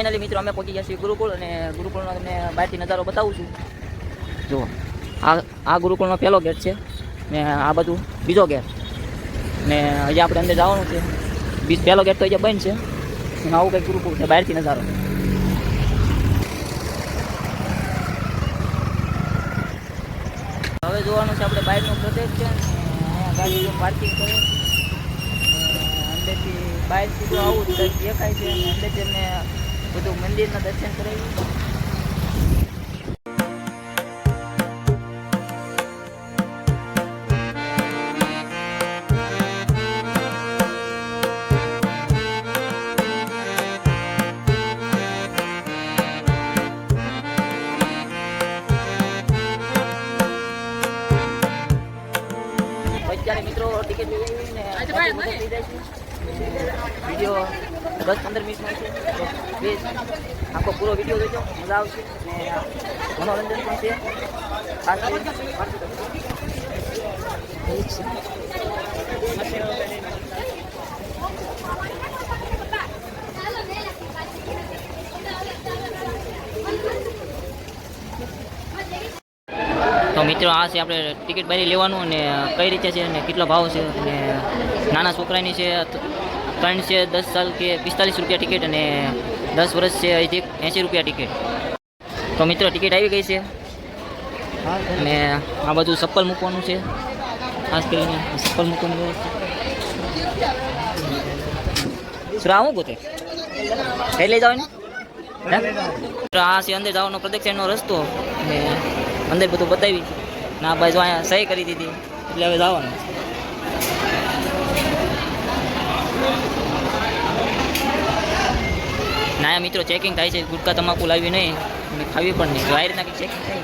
Finally મિત્રો અમે પહોંચી ગયા છીએ ગુરુકુળ અને ગુરુકુળનો તમને બહારથી નજારો બતાવું છું. જુઓ આ ગુરુકુળનો પહેલો ગેટ છે ને આ બધું બીજો ગેટ ને હજી આપણે અંદર જવાનું છે. પહેલો ગેટ તો અહીંયા બંધ છે અને આવું કંઈક ગુરુકુળ છે બહારથી નજારો. હવે જોવાનું છે આપણે બહારનું પ્રદેશ છે ને અહીંયા ગાડીઓ પાર્કિંગ કરે અંદરથી બહાર સીધું આવું દેખાય છે અને અંદર જેમને બધું મંદિરના દર્શન કરાવી. અત્યારે મિત્રો ટિકિટ લઈ આવી ને વિડીયો 10-15 મિનિટમાં છે તો પ્લીઝ આખો પૂરો વિડીયો જોજો, મજા આવશે ને મનોરંજન પણ છે. ખાસ તો મિત્રો આ છે આપણે ટિકિટ બારી લેવાનું અને કઈ રીતે છે અને કેટલો ભાવ છે અને નાના છોકરાની છે 3 છે 10 સાલ કે 45 રૂપિયા ટિકિટ અને 10 વર્ષ છે અહીંથી 80 રૂપિયા ટિકિટ. તો મિત્રો ટિકિટ આવી ગઈ છે અને આ બધું ચપ્પલ મૂકવાનું છે, ખાસ કરીને ચપ્પલ મૂકવાનું વ્યવસ્થિત. શું ગોતે કઈ લઈ જાવ ને આ છે અંદર જવાનો પ્રદક્ષિણનો રસ્તો અને અંદર બધું બતાવી ના ભાઈ જો અહીંયા સહી કરી દીધી એટલે હવે જવાનું. ના મિત્રો ચેકિંગ થાય છે, ગુટકા તમાકુ લાવી નહીં અને ખાવી પણ નહીં, જો આ રીતના કંઈક ચેકિંગ થાય.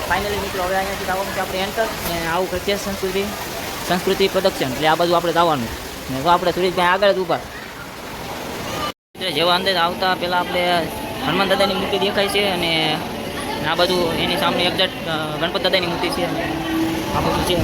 ફાઇનલી મિત્રો હવે અહીંયાથી જવાનું છે આપણે એન્ટર ને આવું કરીએ સંસ્કૃતિ પ્રદક્ષિણ એટલે આ બધું આપણે જવાનું ને તો આપણે સુરેશભાઈ આગળ જ ઊભા. જેવા અંદર આવતા પહેલાં આપણે હનુમાન દાદાની મૂર્તિ દેખાય છે અને આ બધું એની સામે એક્ઝેક્ટ ગણપત દાદાની મૂર્તિ છે આ બધું છે.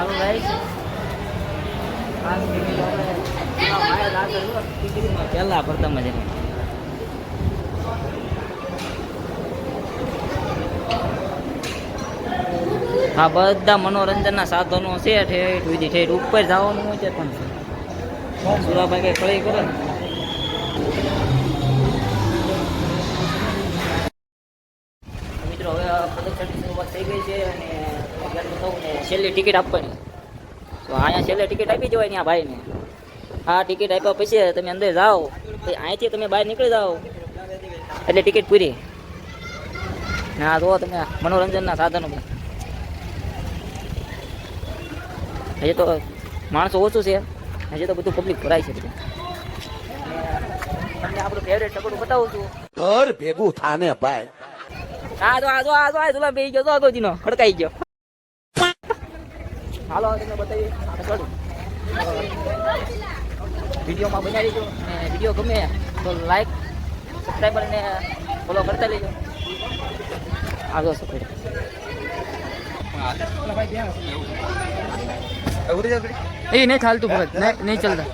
ચાલુ થાય છે. ખાસ ટિકિટ આપણે ટિકિટમાં પહેલા પ્રથમ જ આ બધા મનોરંજનના સાધનો છે. ઠેઠ સુધી ઠેઠ ઉપર જવાનું હોય છે પણ સુરાભાઈ કઈ કળી કરે ને. મિત્રો હવે પ્રદર્શનની શરૂઆત થઈ ગઈ છે અને છેલ્લી ટિકિટ આપવાની. તો અહીંયા છેલ્લે ટિકિટ આપી જવાય ને આ ભાઈને. આ ટિકિટ આપ્યા પછી તમે અંદર જાઓ, અહીંથી તમે બહાર નીકળી જાઓ એટલે ટિકિટ પૂરી. ને આ જુઓ તમે મનોરંજનના સાધનો. હજી તો માણસો ઓછું છે, હજી તો બધું પબ્લિક ભરાય છે બધું. તમને આપણું ફેવરેટ ટકોડું બતાવું છું. ઘર ભેગું થાને ભાઈ. આ દુલા બેસી ગયો તો આગોજીનો ખડકાઈ ગયો. હાલો તમને બતાવી ટકોડું. વિડીયોમાં બનાવી દેજો અને વિડીયો ગમે તો લાઈક સબસ્ક્રાઈબર ને ફોલો કરતા લેજો. આગળ સપોર્ટ એ નહીં ચાલતું ભગત, નહીં ચાલતા.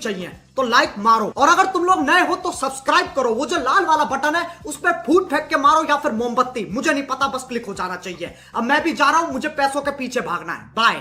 चाहिए तो लाइक मारो, और अगर तुम लोग नए हो तो सब्सक्राइब करो। वो जो लाल वाला बटन है उस पर फूट फेंक के मारो या फिर मोमबत्ती, मुझे नहीं पता, बस क्लिक हो जाना चाहिए। अब मैं भी जा रहा हूं, मुझे पैसों के पीछे भागना है। बाय।